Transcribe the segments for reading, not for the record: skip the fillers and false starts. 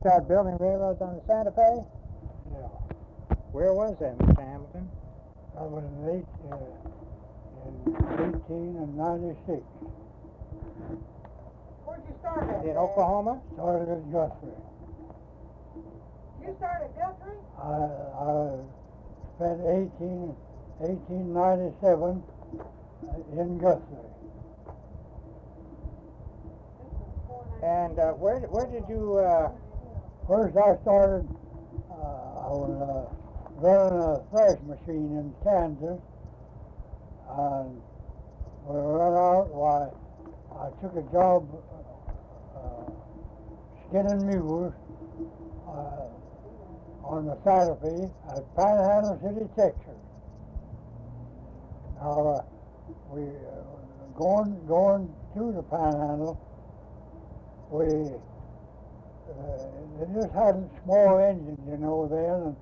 Start building railroads on the Santa Fe? Yeah. Where was that, Mr. Hamilton? I was in 1896. Where'd you start at? In Oklahoma? Started at Guthrie. You started at Guthrie? I spent 1897 in Guthrie. And where did you, First I started, I was running a thresh machine in Kansas, and when I ran out, why, I took a job skinning mules on the Santa Fe at Panhandle City, Texas. Now, we going through the Panhandle, they just had small engines, you know, then, and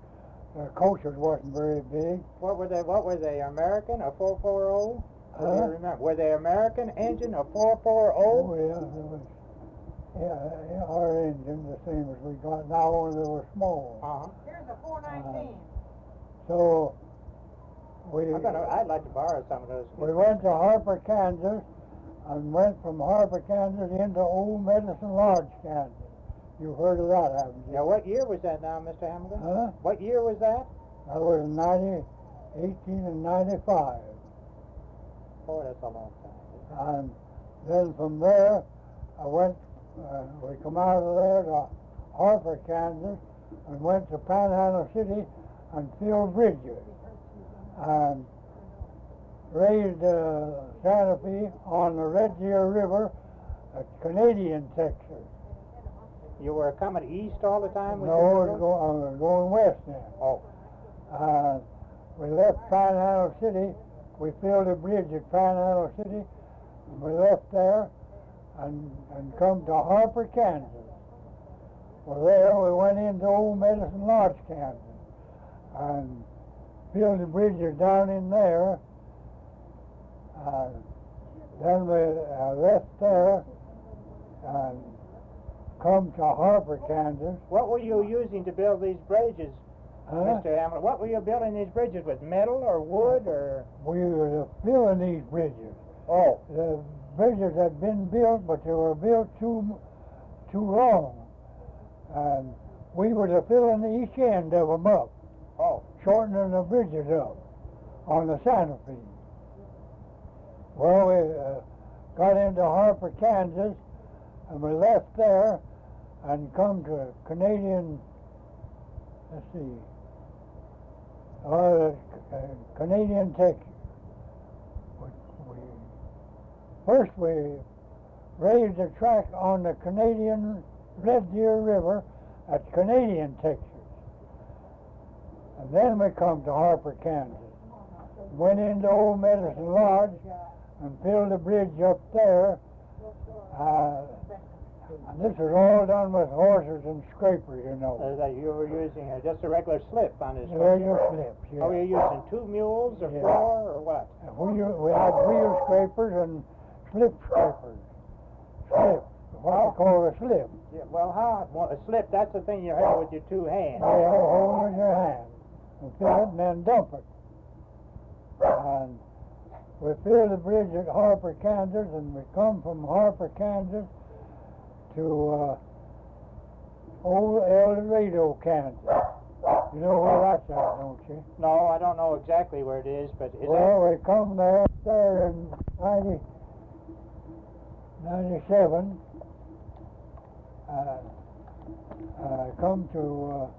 the coaches wasn't very big. what were they, American, a 440? Do you remember? Were they American engine, a 440? Oh, yeah, there was, yeah, our engine, the same as we got now, only they were small. Uh-huh. Here's a 419. So, I'd like to borrow some of those. we went to Harper, Kansas, and went from Harper, Kansas into Old Medicine Lodge, Kansas. You've heard of that, haven't you? Now, what year was that now, Mr. Hamilton? Huh? What year was that? That was 1895. Oh, that's a long time. And then from there, I went, we come out of there to Harper, Kansas, and went to Panhandle City and filled bridges. And raised Santa Fe on the Red Deer River at Canadian, Texas. You were coming east all the time? No, I was going west then. Oh. We left Panhandle City. We filled a bridge at Panhandle City, and we left there and come to Harper, Kansas. Well, there we went into Old Medicine Lodge, Kansas, and filled the bridges down in there. Then we left there and come to Harper, Kansas. What were you using to build these bridges, Mr. Hamilton? What were you building these bridges with, metal or wood or? We were filling these bridges. Oh. The bridges had been built, but they were built too long. And we were filling each end of them up. Oh. Shortening the bridges up on the Santa Fe. Well, we got into Harper, Kansas, and we left there and come to Canadian, let's see, Canadian, Texas. First we raised a track on the Canadian Red Deer River at Canadian, Texas. And then we come to Harper, Kansas. Went into Old Medicine Lodge and filled the bridge up there. And this was all done with horses and scrapers, you know. You were using just a regular slip on this. Regular slips, yeah. Oh, were you using 2 mules or 4 or what? We had wheel scrapers and slip scrapers. Slip, what I call a slip. Yeah, well, a slip, that's the thing you hold with your 2 hands. Yeah, hold in your hand and fill it and then dump it. And we filled the bridge at Harper, Kansas, and we come from Harper, Kansas to old El Dorado, Kansas. You know where that's at, don't you? No, I don't know exactly where it is, but is well, we come there in 97. Come to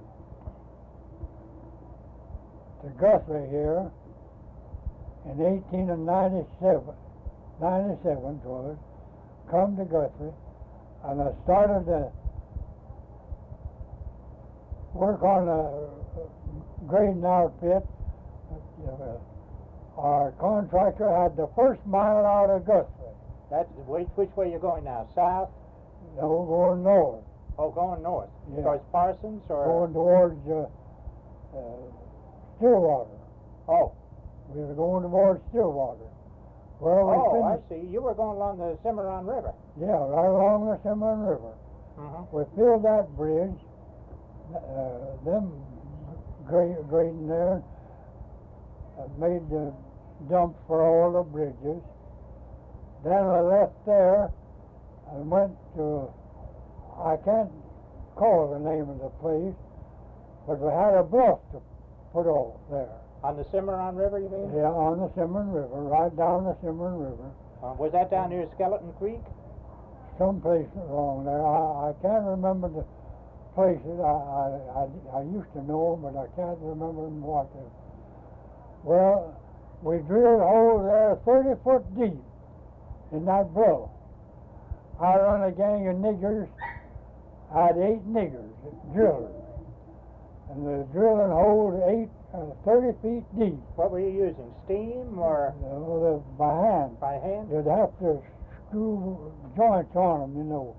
Guthrie here in 1897. 97 it was. Come to Guthrie, and I started to work on a grading outfit. Our contractor had the first mile out of Guthrie. That's which way you're going now? South? No, going north. Oh, going north. Yeah. Towards Parsons or? Going towards Stillwater. Oh. We were going towards Stillwater. Well, we I finished. see. You were going along the Cimarron River. Yeah, right along the Cimarron River. Mm-hmm. We filled that bridge, them grading there made the dump for all the bridges. Then I left there and went to, I can't call the name of the place, but we had a bluff to put off there. On the Cimarron River, you mean? Yeah, on the Cimarron River, right down the Cimarron River. Was that down near Skeleton Creek? Someplace along there. I can't remember the places. I used to know them, but I can't remember them what they. Well, we drilled holes there 30 foot deep in that bluff. I run a gang of niggers. I had 8 niggers, drillers. And the drilling holes 30 feet deep. What were you using, steam or? By hand. By hand? You'd have to screw joints on them, you know.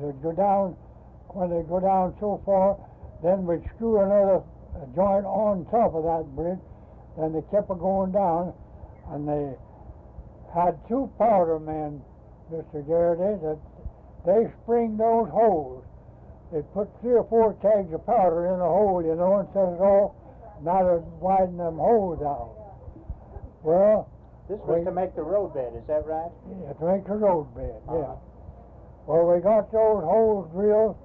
They'd go down, when they go down so far, then we'd screw another joint on top of that bridge, and they kept it going down, and they had 2 powder men, Mr. Garrity, that they spring those holes. They put 3 or 4 kegs of powder in the hole, you know, and set it off, now to widen them holes out. Well, this was to make the roadbed, is that right? Yeah, to make the roadbed, yeah. Well, we got those holes drilled,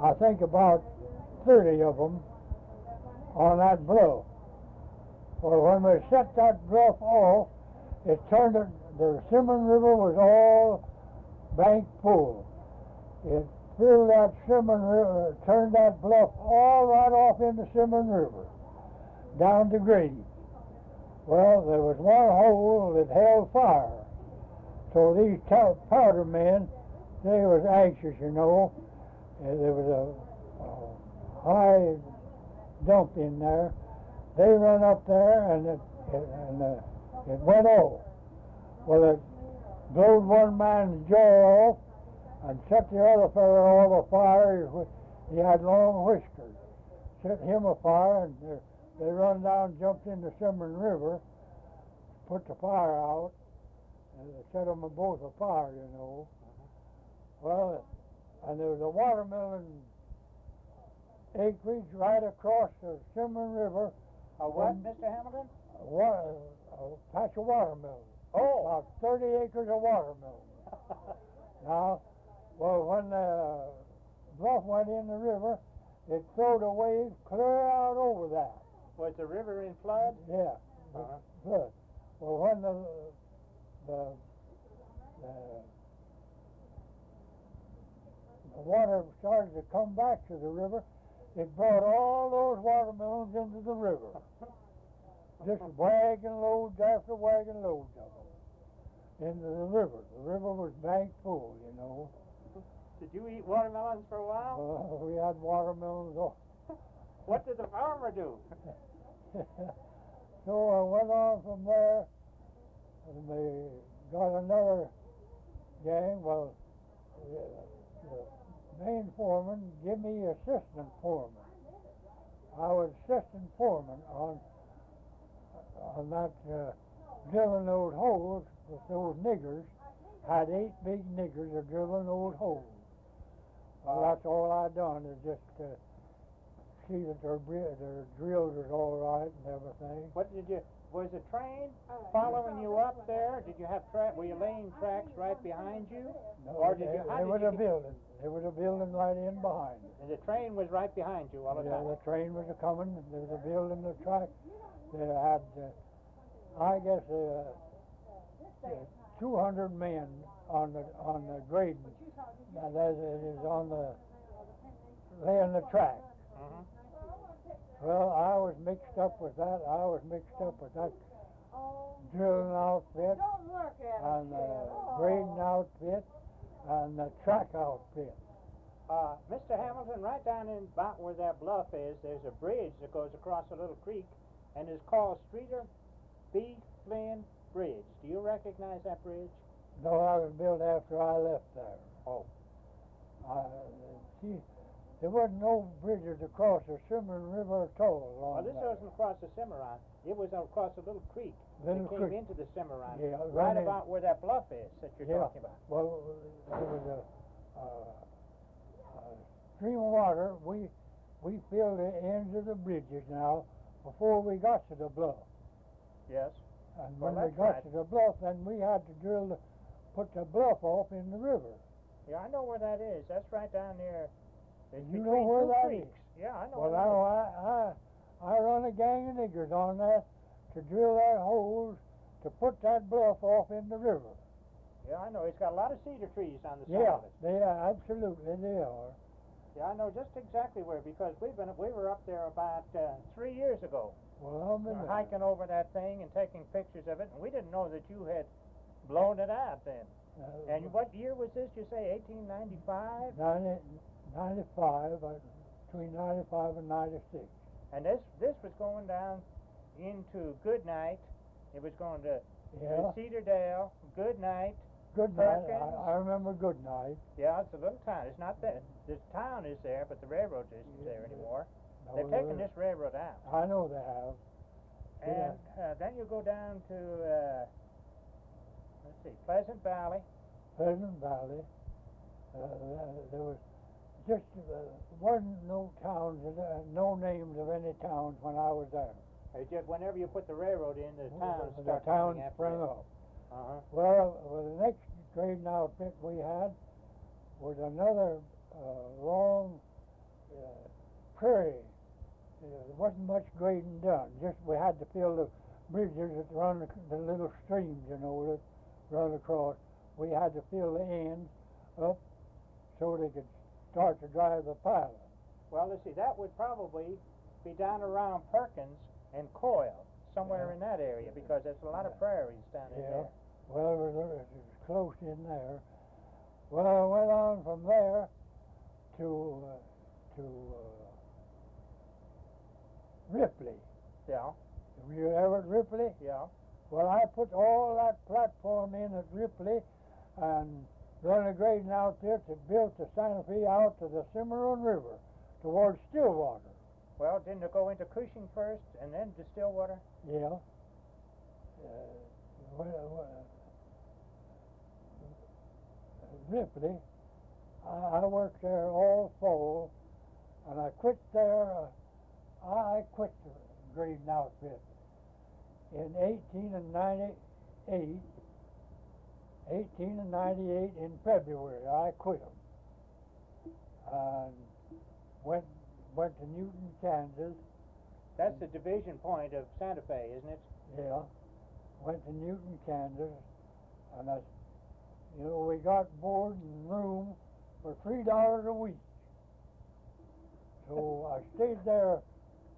I think about 30 of them, on that bluff. Well, when we set that bluff off, it turned it, the Cimarron River was all bank full. It filled that Cimarron River, turned that bluff all right off into Cimarron River, down to Grady. Well, there was one hole that held fire. So these powder men, they was anxious, you know. There was a high dump in there. They run up there and it went off. Well, it blowed one man's jaw off and set the other fellow all afire. He had long whiskers. Set him afire, and they run down, jumped in the Cimarron River, put the fire out, and they set them both afire, you know. Well, and there was a watermelon acreage right across the Cimarron River. A what, Mr. Hamilton? A patch of watermelon. Oh! About 30 acres of watermelon. Now, well, when the bluff went in the river, it throwed a wave clear out over that. Was the river in flood? Yeah, flood. Well, when the water started to come back to the river, it brought all those watermelons into the river. Just wagon loads after wagon loads of them into the river. The river was bank full, you know. Did you eat watermelons for a while? We had watermelons all. What did the farmer do? So I went on from there, and they got another gang. Well, the main foreman gave me assistant foreman. I was assistant foreman on that drilling those holes with those niggers. Had 8 big niggers that drilling those holes. Well, that's all I done is just see that their drills was all right and everything. What did you? Was the train following you up there? Did you have were you laying tracks right behind you? No, or did you? They were a building. They were a building right in behind. And the train was right behind you all the time. Yeah, the train was coming. There was a building, the track. They had, I guess, 200 men on the grading. That is on the laying the track. Well, I was mixed up with that. I was mixed up with that drilling outfit and the grading outfit and the track outfit. Mr. Hamilton, right down in about where that bluff is, there's a bridge that goes across a little creek, and it's called Streeter B. Flynn Bridge. Do you recognize that bridge? No, I was built after I left there. Oh. See, there wasn't no bridges across the Cimarron River at all. Well, this wasn't across the Cimarron. It was across a little creek that came into the Cimarron. Yeah, right about where that bluff is that you're talking about. Well, there was a stream of water. We we filled the ends of the bridges now before we got to the bluff. Yes. And Well, when we that's got right. to the bluff, then we had to put the bluff off in the river. Yeah, I know where that is. That's right down there. It's You know between where two that creeks. is? Yeah, I know Well, where that is. now I run a gang of niggers on that to drill that holes to put that bluff off in the river. Yeah, I know. It's got a lot of cedar trees on the side Yeah, of it. they are, absolutely they are. Yeah, I know just exactly where, because we were up there about 3 years ago. Well, I'm We in were there. hiking over that thing and taking pictures of it, and we didn't know that you had blown it out then. And what year was this? You say 1895? 95, between 95 and 96. And this was going down into Goodnight. It was going to Yeah. Cedardale, Goodnight. Good night. Perkins. I remember good night. Yeah, it's a little town. It's not that. This town is there, but the railroad isn't there anymore. No, They've taken this railroad out. I know they have. And then you go down to, let's see, Pleasant Valley. Pleasant Valley. There was just wasn't no towns, no names of any towns when I was there. It's just whenever you put the railroad in, the towns The start towns coming after sprang it. up. Uh-huh. Well, the next grading outfit we had was another long prairie. There wasn't much grading done. Just we had to fill the bridges that run the little streams, you know, that run across. We had to fill the ends up so they could start to drive the pilot. Well, let's see, that would probably be down around Perkins and Coyle, somewhere in that area, because there's a lot of prairies down in there. Well, it was close in there. Well, I went on from there to Ripley. Yeah, Were you ever at Ripley? yeah. Well, I put all that platform in at Ripley and run a grading outfit that built the Santa Fe out to the Cimarron River towards Stillwater. Well, didn't it go into Cushing first and then to Stillwater? Yeah. Ripley, I worked there all fall, and I quit there. I quit the grading outfit in 1898. 1898 in February, I quit them and went to Newton, Kansas. That's the division point of Santa Fe, isn't it? Yeah, went to Newton, Kansas, and we got board and room for $3 a week. So I stayed there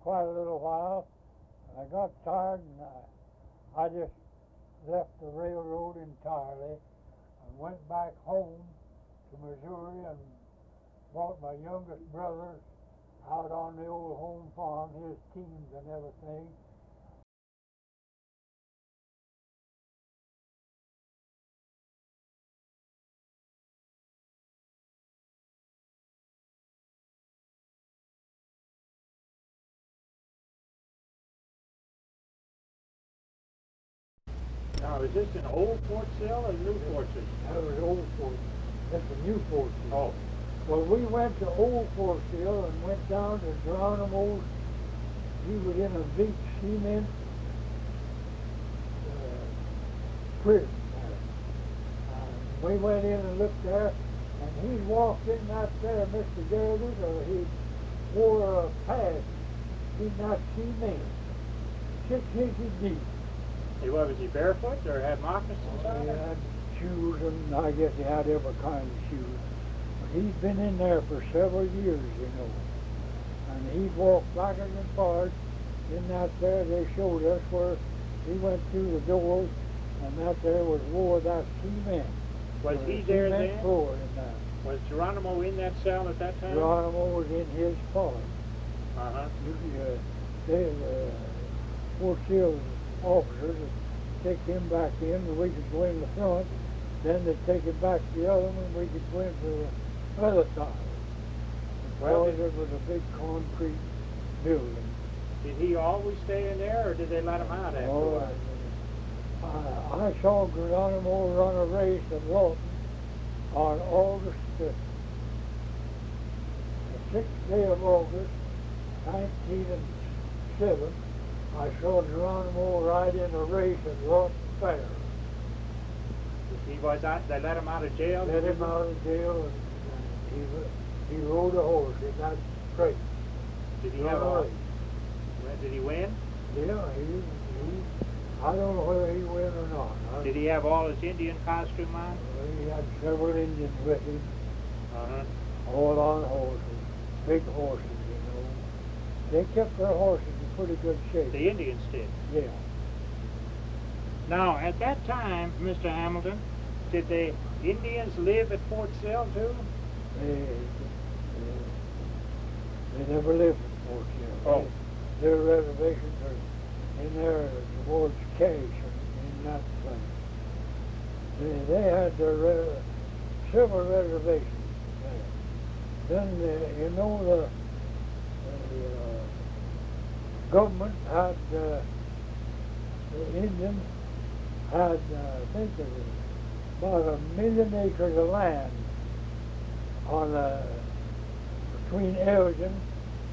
quite a little while, and I got tired, and I just left the railroad entirely and went back home to Missouri and brought my youngest brother out on the old home farm, his teams and everything. Now, is this an old Fort Sill or new Fort Sill? That was old Fort. That's the new Fort Sill. Oh. Well, we went to old Fort Sill and went down to Geronimo's. He was in a big cement prison there. We went in and looked there, and he walked in that there, Mr. Garrity, or he wore a pad in that cement, 6 inches deep. Was he barefoot or had moccasins on? He had shoes, and I guess he had every kind of shoes. But he'd been in there for several years, you know. And he'd walk backwards and forwards in that there. They showed us where he went through the doors, and that there was wore that cement. Was he there cement then? floor in that. Was Geronimo in that cell at that time? Geronimo was in his part. Uh-huh. Fort Sill officers would take him back in, and we could go in the front. Then they'd take him back to the other one, and we could go into the other side. Well, it was a big concrete building. Did he always stay in there, or did they let him out after a while? I saw Geronimo run a race at Lawton on August 5th. The 6th day of August, 1907, I saw Geronimo ride in a race at Lawton Fair. He was out, they let him out of jail? Let him out of jail, and he rode a horse in that race. Did he have a, did he win? Yeah, I don't know whether he win or not. Did he have all his Indian costume on? He had several Indians with him, all on horses, big horses, you know. They kept their horses in pretty good shape. The Indians did? Yeah. Now, at that time, Mr. Hamilton, did the Indians live at Fort Sill, too? They never lived in Fort Sill. Oh. Their reservations are in there towards Cache, in that place. They had their several reservations there. Then, you know, the government had, the Indians had, I think it was about 1 million acres of land on between Elgin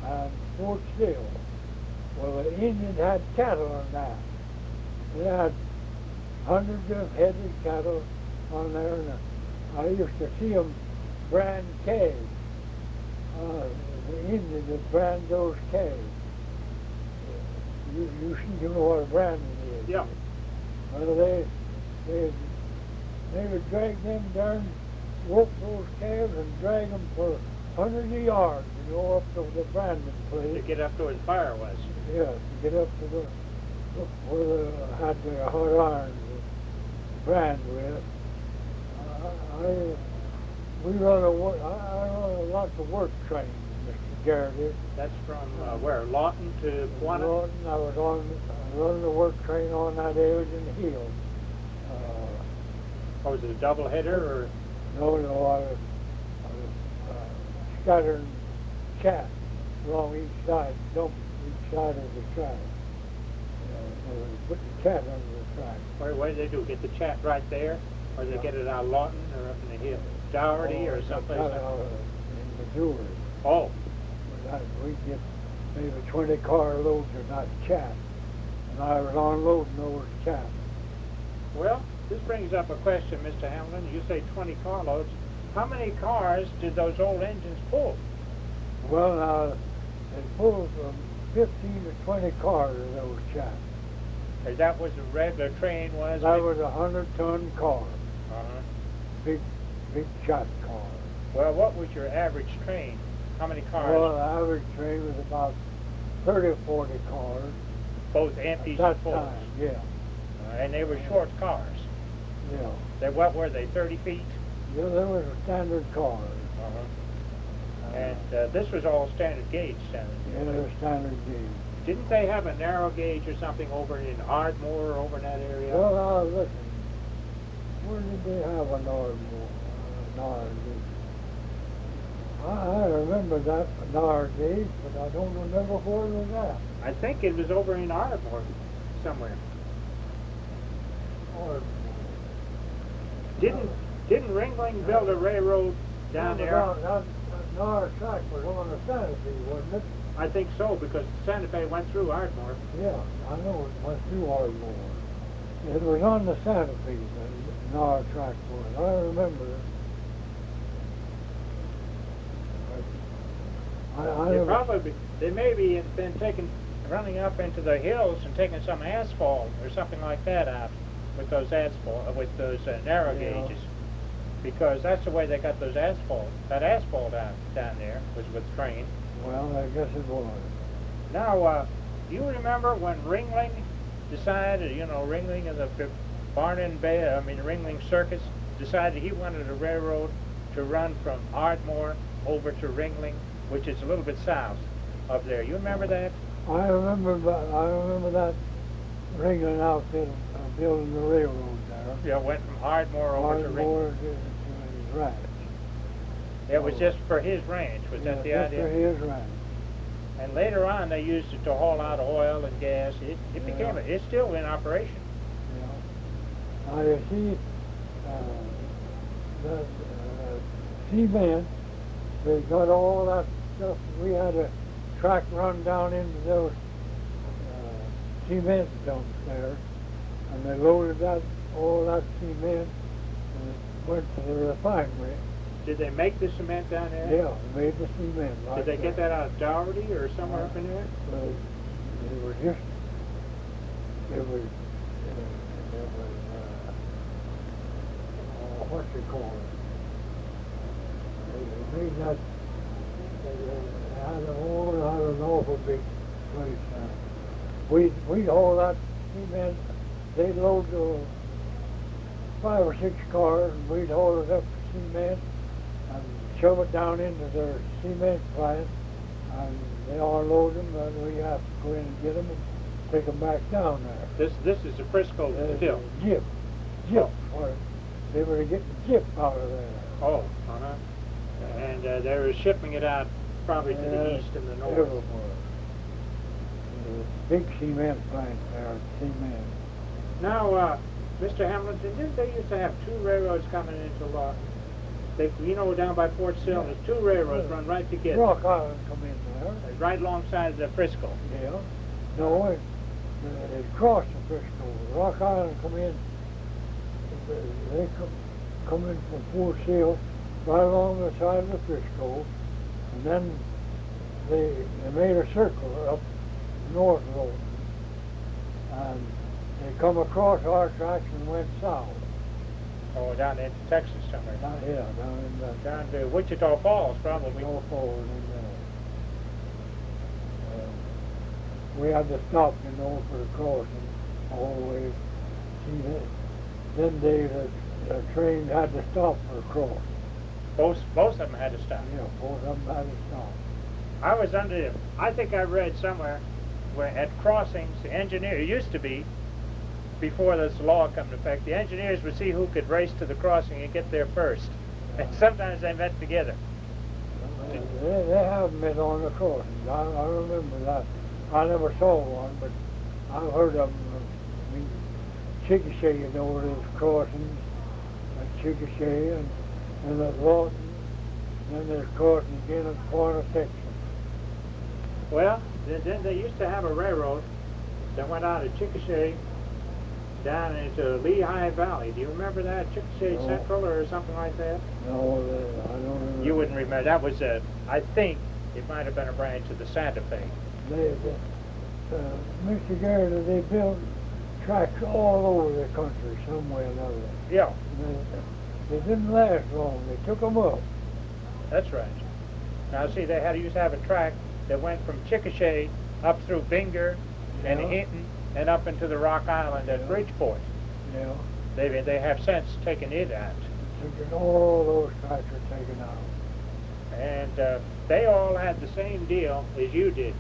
and Fort Sill. Well, the Indians had cattle on that. They had hundreds of head of cattle on there, and I used to see them brand calves. The Indians would brand those calves. You know what a branding is. Yeah. Well, they would drag them down, work those calves and drag them for hundreds of yards, you know, up to the branding place. To get up to where the fire was? Yeah, to get up to the, where they had their hot irons to brand with. I run a lots of work train, Mr. Garrity. That's from where? Lawton to Quanah? Lawton, I was running the work train on that Elgin Hill. Was it a double header or? No, I was scattering chaff along each side, dumping each side of the track. Put the chat under the track. What did they do? Get the chat right there? Or did they get it out of Lawton or up in the hill? Garrity or someplace like that? In Missouri. Oh. We'd get maybe 20 car loads of that chat. And I was unloading those chat. Well, this brings up a question, Mr. Hamlin. You say 20 carloads. How many cars did those old engines pull? Well, they pulled from 15 to 20 cars of those chaps. Is that what the regular train was? That was a 100-ton car. Big chat car. Well, what was your average train? How many cars? Well, the average train was about 30 or 40 cars. Both empties at and that fulls? time, yeah. And they were short cars? Yeah. What were they, 30 feet? Yeah, they were standard cars. And this was all standard gauge, Yeah, they were standard gauge. Didn't they have a narrow gauge or something over in Ardmore, over in that area? Well, now listen, where did they have an Ardmore? Narrow gauge. I remember that narrow gauge, but I don't remember where it was at. I think it was over in Ardmore somewhere. Ardmore. Didn't Ringling build a railroad down there? That narrow track was on the Santa Fe, wasn't it? I think so, because Santa Fe went through Ardmore. Yeah, I know it went through Ardmore. It was on the Santa Fe, the narrow track was. I remember it. They maybe have been running up into the hills and taking some asphalt or something like that out with those narrow gauges, because that's the way they got that asphalt out down there was with train. Well, I guess it was. Now, do you remember when Ringling decided, Ringling of the Ringling Circus decided he wanted a railroad to run from Ardmore over to Ringling, which is a little bit south of there. You remember that? I remember that Ringling outfit building the railroad there. Yeah, went from Ardmore over to Ringling. To his ranch. It was just for his ranch, was that the idea? For his ranch. And later on they used it to haul out oil and gas. It's still in operation. Yeah. Now you see, the cement, they got all that stuff. We had to track run down into those cement dumps there, and they loaded all that cement and it went to the refinery. Did they make the cement down there? Yeah, they made the cement. Did they get that out of Garrity or somewhere up in there? It was just, what you call it? They made that, they had an awful big place. We'd haul that cement, they'd load 5 or 6 cars, and we'd haul it up to cement and shove it down into their cement plant, and they unload them, and we have to go in and get them and take them back down there. This is a Frisco still? Jip. They were getting jip out of there. Oh, and they were shipping it out probably to the east and the north. Everywhere. Big cement plant there, cement. Now, Mr. Hamilton, didn't they used to have 2 railroads coming into Lawton? Down by Fort Sill, there's 2 railroads run right together. Rock Island come in there. Right alongside the Frisco. Yeah. No, it crossed the Frisco. Rock Island come in. They come in from Fort Sill right along the side of the Frisco, and then they made a circle up north of Lawton, and they come across our tracks and went south. Oh, down into Texas somewhere. Down in the Down to Wichita Falls, probably. Wichita Falls, and we had to stop, for the crossing all the way. See, then the train had to stop for a cross. Both of them had to stop. Yeah, both of them had to stop. I think I read somewhere where at crossings, the engineer, it used to be, before this law came into effect, the engineers would see who could race to the crossing and get there first. And sometimes they met together. They have met on the crossings. I remember that. I never saw one, but I've heard of them. I mean, Chickasha, there's crossings at Chickasha, and at Lawton, and then there's crossings again at Point Texas. Well, then they used to have a railroad that went out of Chickasha down into Lehigh Valley. Do you remember that? Chickasha Central or something like that? No, I don't remember. You wouldn't remember. That was I think it might have been a branch of the Santa Fe. Mr. Garrity, they built tracks all over the country some way or another. Yeah. They didn't last long. They took them up. That's right. Now, see, they used to have a track that went from Chickasha up through Binger and Hinton and up into the Rock Island at Bridgeport. Yeah. They have since taken it out. All those tracks are taken out. And they all had the same deal as you did,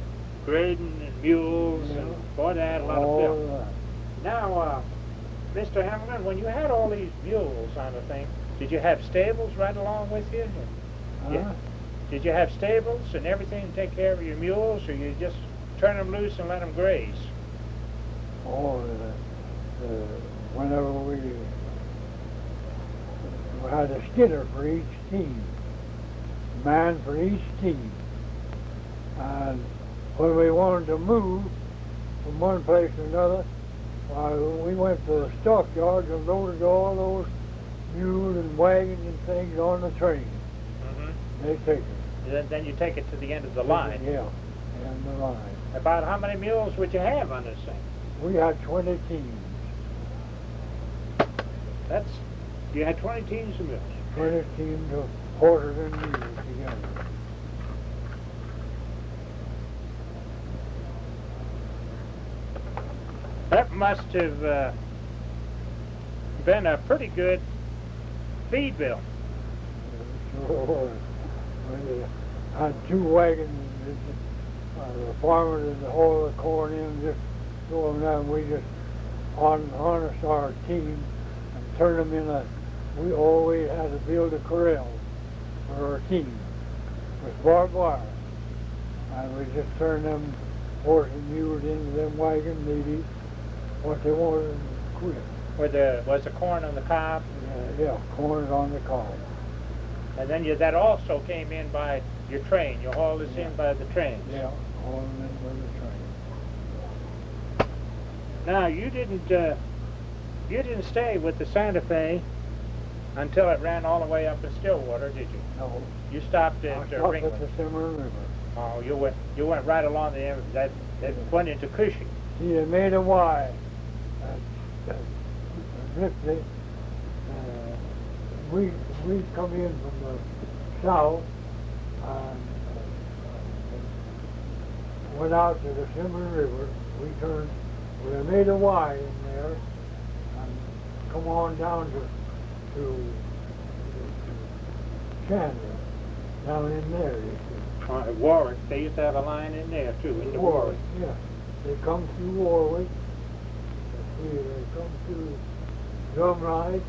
grading and mules, and boy, they had a lot of fill. Now, Mr. Hamilton, when you had all these mules on the thing, did you have stables right along with you? Did you have stables and everything to take care of your mules, or you just turn them loose and let them graze? Oh, whenever we had a skidder for each team, a man for each team. And when we wanted to move from one place to another, we went to the stockyards and loaded all those mules and wagons and things on the train. Mm-hmm. They take it. Then you take it to the end of the line. Yeah, end of the line. About how many mules would you have on this thing? We had 20 teams. You had 20 teams of mules? 20 teams of horses and mules together. That must have been a pretty good feed bill. Sure. We had 2 wagons. The farmer did haul the corn in, just throw them down. We just harnessed our team and turned them in we always had to build a corral for our team with barbed wire. And we just turned them horse and mules into them wagons. They'd eat what they wanted and quit. Was the corn on the cob? Yeah, corn on the cob. And then that also came in by your train. You hauled this in by the train. Yeah, hauling it with the train. Now, you didn't stay with the Santa Fe until it ran all the way up to Stillwater, did you? No, You stopped I at stopped Ringwood. at the Cimarron River. Oh, you went right along the that went into Cushing. See, they made a Y at Ripley. We come in from the south and went out to the Cimarron River. We turned, well, they made a Y in there and come on down to Chandler, down in there, you see. Warwick, they used to have a line in there too, into Warwick. Yeah, they come through Warwick. They come through Drumright,